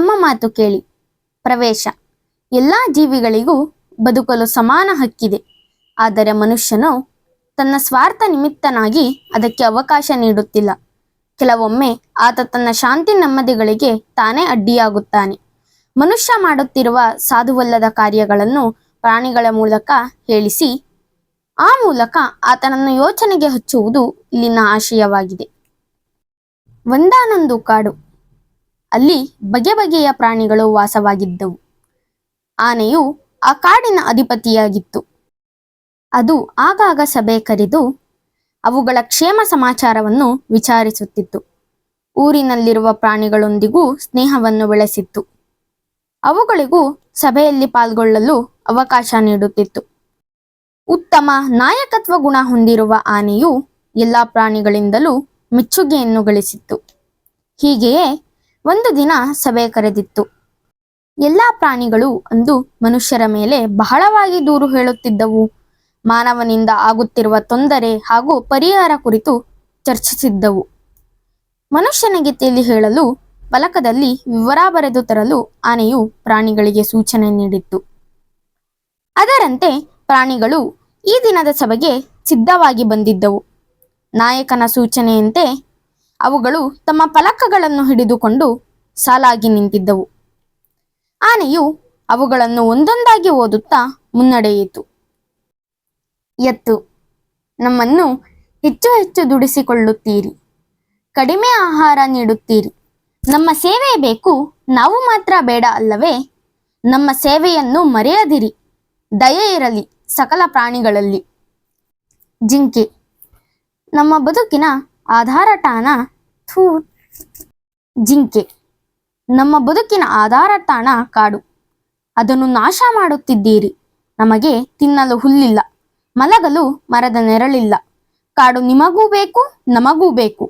ನಮ್ಮ ಮಾತು ಕೇಳಿ. ಪ್ರವೇಶ. ಎಲ್ಲ ಜೀವಿಗಳಿಗೂ ಬದುಕಲು ಸಮಾನ ಹಕ್ಕಿದೆ. ಆದರೆ ಮನುಷ್ಯನು ತನ್ನ ಸ್ವಾರ್ಥ ನಿಮಿತ್ತನಾಗಿ ಅದಕ್ಕೆ ಅವಕಾಶ ನೀಡುತ್ತಿಲ್ಲ. ಕೆಲವೊಮ್ಮೆ ಆತ ತನ್ನ ಶಾಂತಿ ನೆಮ್ಮದಿಗಳಿಗೆ ತಾನೇ ಅಡ್ಡಿಯಾಗುತ್ತಾನೆ. ಮನುಷ್ಯ ಮಾಡುತ್ತಿರುವ ಸಾಧುವಲ್ಲದ ಕಾರ್ಯಗಳನ್ನು ಪ್ರಾಣಿಗಳ ಮೂಲಕ ಹೇಳಿಸಿ ಆ ಮೂಲಕ ಆತನನ್ನು ಯೋಚನೆಗೆ ಹಚ್ಚುವುದು ಇಲ್ಲಿನ ಆಶಯವಾಗಿದೆ. ಒಂದಾನೊಂದು ಕಾಡು. ಅಲ್ಲಿ ಬಗೆ ಬಗೆಯ ಪ್ರಾಣಿಗಳು ವಾಸವಾಗಿದ್ದವು. ಆನೆಯು ಆ ಕಾಡಿನ ಅಧಿಪತಿಯಾಗಿತ್ತು. ಅದು ಆಗಾಗ ಸಭೆ ಕರೆದು ಅವುಗಳ ಕ್ಷೇಮ ಸಮಾಚಾರವನ್ನು ವಿಚಾರಿಸುತ್ತಿತ್ತು. ಊರಿನಲ್ಲಿರುವ ಪ್ರಾಣಿಗಳೊಂದಿಗೂ ಸ್ನೇಹವನ್ನು ಬೆಳೆಸಿತ್ತು. ಅವುಗಳಿಗೂ ಸಭೆಯಲ್ಲಿ ಪಾಲ್ಗೊಳ್ಳಲು ಅವಕಾಶ ನೀಡುತ್ತಿತ್ತು. ಉತ್ತಮ ನಾಯಕತ್ವ ಗುಣ ಹೊಂದಿರುವ ಆನೆಯು ಎಲ್ಲ ಪ್ರಾಣಿಗಳಿಂದಲೂ ಮೆಚ್ಚುಗೆಯನ್ನು ಗಳಿಸಿತ್ತು. ಹೀಗೆಯೇ ಒಂದು ದಿನ ಸಭೆ ಕರೆದಿತ್ತು. ಎಲ್ಲ ಪ್ರಾಣಿಗಳು ಅಂದು ಮನುಷ್ಯರ ಮೇಲೆ ಬಹಳವಾಗಿ ದೂರು ಹೇಳುತ್ತಿದ್ದವು. ಮಾನವನಿಂದ ಆಗುತ್ತಿರುವ ತೊಂದರೆ ಹಾಗೂ ಪರಿಹಾರ ಕುರಿತು ಚರ್ಚಿಸಿದ್ದವು. ಮನುಷ್ಯನಿಗೆ ತಿಳಿ ಹೇಳಲು ಫಲಕದಲ್ಲಿ ವಿವರ ಬರೆದು ತರಲು ಆನೆಯು ಪ್ರಾಣಿಗಳಿಗೆ ಸೂಚನೆ ನೀಡಿತ್ತು. ಅದರಂತೆ ಪ್ರಾಣಿಗಳು ಈ ದಿನದ ಸಭೆಗೆ ಸಿದ್ಧವಾಗಿ ಬಂದಿದ್ದವು. ನಾಯಕನ ಸೂಚನೆಯಂತೆ ಅವುಗಳು ತಮ್ಮ ಫಲಕಗಳನ್ನು ಹಿಡಿದುಕೊಂಡು ಸಾಲಾಗಿ ನಿಂತಿದ್ದವು. ಆನೆಯು ಅವುಗಳನ್ನು ಒಂದೊಂದಾಗಿ ಓದುತ್ತಾ ಮುನ್ನಡೆಯಿತು. ಎತ್ತು. ನಮ್ಮನ್ನು ಹೆಚ್ಚು ಹೆಚ್ಚು ದುಡಿಸಿಕೊಳ್ಳುತ್ತೀರಿ, ಕಡಿಮೆ ಆಹಾರ ನೀಡುತ್ತೀರಿ. ನಮ್ಮ ಸೇವೆ ಬೇಕು, ನಾವು ಮಾತ್ರ ಬೇಡ ಅಲ್ಲವೇ? ನಮ್ಮ ಸೇವೆಯನ್ನು ಮರೆಯದಿರಿ. ದಯೆ ಇರಲಿ ಸಕಲ ಪ್ರಾಣಿಗಳಲ್ಲಿ. ಜಿಂಕೆ. ನಮ್ಮ ಬದುಕಿನ ಆಧಾರ ತಾಣ ಜಿಂಕೆ. ನಮ್ಮ ಬದುಕಿನ ಆಧಾರ ತಾಣ ಕಾಡು. ಅದನ್ನು ನಾಶ ಮಾಡುತ್ತಿದ್ದೀರಿ. ನಮಗೆ ತಿನ್ನಲು ಹುಲ್ಲಿಲ್ಲ, ಮಲಗಲು ಮರದ ನೆರಳಿಲ್ಲ. ಕಾಡು ನಿಮಗೂ ಬೇಕು, ನಮಗೂ ಬೇಕು.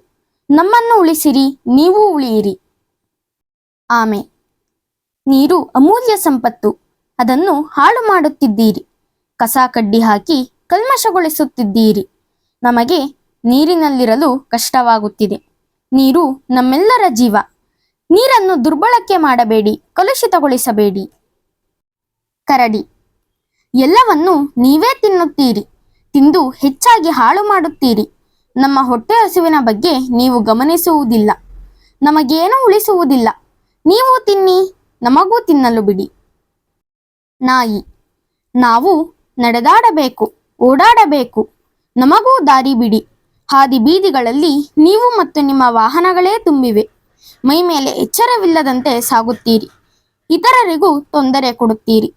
ನಮ್ಮನ್ನು ಉಳಿಸಿರಿ, ನೀವೂ ಉಳಿಯಿರಿ. ಆಮೆ. ನೀರು ಅಮೂಲ್ಯ ಸಂಪತ್ತು. ಅದನ್ನು ಹಾಳು ಮಾಡುತ್ತಿದ್ದೀರಿ. ಕಸ ಕಡ್ಡಿ ಹಾಕಿ ಕಲ್ಮಶಗೊಳಿಸುತ್ತಿದ್ದೀರಿ. ನಮಗೆ ನೀರಿನಲ್ಲಿರಲು ಕಷ್ಟವಾಗುತ್ತಿದೆ. ನೀರು ನಮ್ಮೆಲ್ಲರ ಜೀವ. ನೀರನ್ನು ದುರ್ಬಳಕೆ ಮಾಡಬೇಡಿ, ಕಲುಷಿತಗೊಳಿಸಬೇಡಿ. ಕರಡಿ. ಎಲ್ಲವನ್ನು ನೀವೇ ತಿನ್ನುತ್ತೀರಿ, ತಿಂದು ಹೆಚ್ಚಾಗಿ ಹಾಳು ಮಾಡುತ್ತೀರಿ. ನಮ್ಮ ಹೊಟ್ಟೆ ಹಸುವಿನ ಬಗ್ಗೆ ನೀವು ಗಮನಿಸುವುದಿಲ್ಲ. ನಮಗೇನೂ ಉಳಿಸುವುದಿಲ್ಲ. ನೀವು ತಿನ್ನಿ, ನಮಗೂ ತಿನ್ನಲು ಬಿಡಿ. ನಾಯಿ. ನಾವು ನಡೆದಾಡಬೇಕು, ಓಡಾಡಬೇಕು. ನಮಗೂ ದಾರಿ ಬಿಡಿ. ಹಾದಿ ಬೀದಿಗಳಲ್ಲಿ ನೀವು ಮತ್ತು ನಿಮ್ಮ ವಾಹನಗಳೇ ತುಂಬಿವೆ. ಮೈ ಮೇಲೆ ಎಚ್ಚರವಿಲ್ಲದಂತೆ ಸಾಗುತ್ತೀರಿ. ಇತರರಿಗೂ ತೊಂದರೆ ಕೊಡುತ್ತೀರಿ.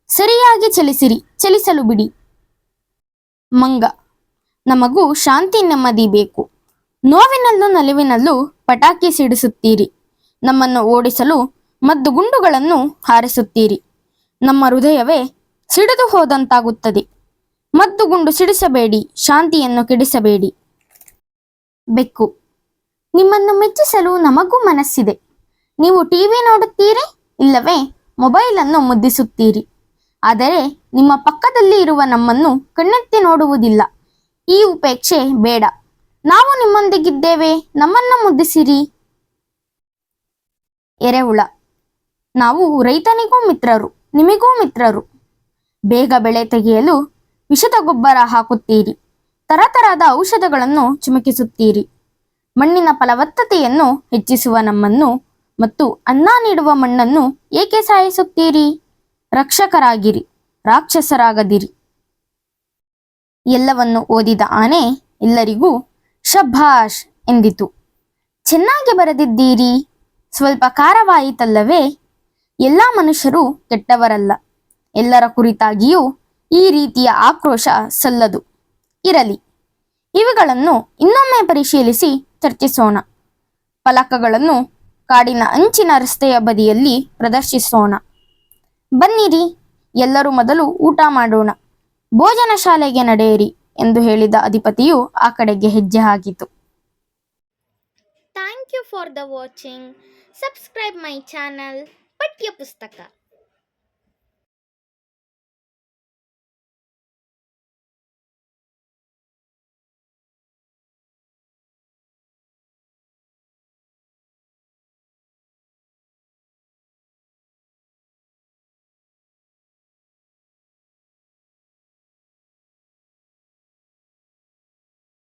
ಸರಿಯಾಗಿ ಚಲಿಸಿರಿ, ಚಲಿಸಲು ಬಿಡಿ. ಮಂಗ. ನಮಗೂ ಶಾಂತಿ ನೆಮ್ಮದಿ ಬೇಕು. ನೋವಿನಲ್ಲೂ ನಲಿವಿನಲ್ಲೂ ಪಟಾಕಿ ಸಿಡಿಸುತ್ತೀರಿ. ನಮ್ಮನ್ನು ಓಡಿಸಲು ಮದ್ದುಗುಂಡುಗಳನ್ನು ಹಾರಿಸುತ್ತೀರಿ. ನಮ್ಮ ಹೃದಯವೇ ಸಿಡಿದು ಹೋದಂತಾಗುತ್ತದೆ. ಮದ್ದುಗುಂಡು ಸಿಡಿಸಬೇಡಿ, ಶಾಂತಿಯನ್ನು ಕೆಡಿಸಬೇಡಿ. ಬೆಕ್ಕು. ನಿಮ್ಮನ್ನು ಮೆಚ್ಚಿಸಲು ನಮಗೂ ಮನಸ್ಸಿದೆ. ನೀವು ಟಿವಿ ನೋಡುತ್ತೀರಿ, ಇಲ್ಲವೇ ಮೊಬೈಲನ್ನು ಮುದ್ದಿಸುತ್ತೀರಿ. ಆದರೆ ನಿಮ್ಮ ಪಕ್ಕದಲ್ಲಿ ಇರುವ ನಮ್ಮನ್ನು ಕಣ್ಣೆತ್ತಿ ನೋಡುವುದಿಲ್ಲ. ಈ ಉಪೇಕ್ಷೆ ಬೇಡ. ನಾವು ನಿಮ್ಮೊಂದಿಗಿದ್ದೇವೆ, ನಮ್ಮನ್ನು ಮುದ್ದಿಸಿರಿ. ಎರೆಹುಳ. ನಾವು ರೈತನಿಗೂ ಮಿತ್ರರು, ನಿಮಗೂ ಮಿತ್ರರು. ಬೇಗ ಬೆಳೆ ತೆಗೆಯಲು ವಿಷದ ಗೊಬ್ಬರ ಹಾಕುತ್ತೀರಿ. ತರತರದ ಔಷಧಗಳನ್ನು ಚಿಮುಕಿಸುತ್ತೀರಿ. ಮಣ್ಣಿನ ಫಲವತ್ತತೆಯನ್ನು ಹೆಚ್ಚಿಸುವ ನಮ್ಮನ್ನು ಮತ್ತು ಅನ್ನ ನೀಡುವ ಮಣ್ಣನ್ನು ಏಕೆ ಸಾಯಿಸುತ್ತೀರಿ? ರಕ್ಷಕರಾಗಿರಿ, ರಾಕ್ಷಸರಾಗದಿರಿ. ಎಲ್ಲವನ್ನು ಓದಿದ ಆನೆ ಎಲ್ಲರಿಗೂ ಶಭಾಷ್ ಎಂದಿತು. ಚೆನ್ನಾಗಿ ಬರೆದಿದ್ದೀರಿ. ಸ್ವಲ್ಪ ಖಾರವಾಯಿತಲ್ಲವೇ? ಎಲ್ಲ ಮನುಷ್ಯರು ಕೆಟ್ಟವರಲ್ಲ. ಎಲ್ಲರ ಕುರಿತಾಗಿಯೂ ಈ ರೀತಿಯ ಆಕ್ರೋಶ ಸಲ್ಲದು. ಇರಲಿ, ಇವುಗಳನ್ನು ಇನ್ನೊಮ್ಮೆ ಪರಿಶೀಲಿಸಿ ಚರ್ಚಿಸೋಣ. ಫಲಕಗಳನ್ನು ಕಾಡಿನ ಅಂಚಿನ ರಸ್ತೆಯ ಬದಿಯಲ್ಲಿ ಪ್ರದರ್ಶಿಸೋಣ. ಬನ್ನಿರಿ, ಎಲ್ಲರೂ ಮೊದಲು ಊಟ ಮಾಡೋಣ. ಭೋಜನ ಶಾಲೆಗೆ ನಡೆಯಿರಿ ಎಂದು ಹೇಳಿದ ಅಧಿಪತಿಯು ಆ ಕಡೆಗೆ ಹೆಜ್ಜೆ ಹಾಕಿತು. Thank you for the watching. Subscribe my channel ಪಠ್ಯ ಪುಸ್ತಕ.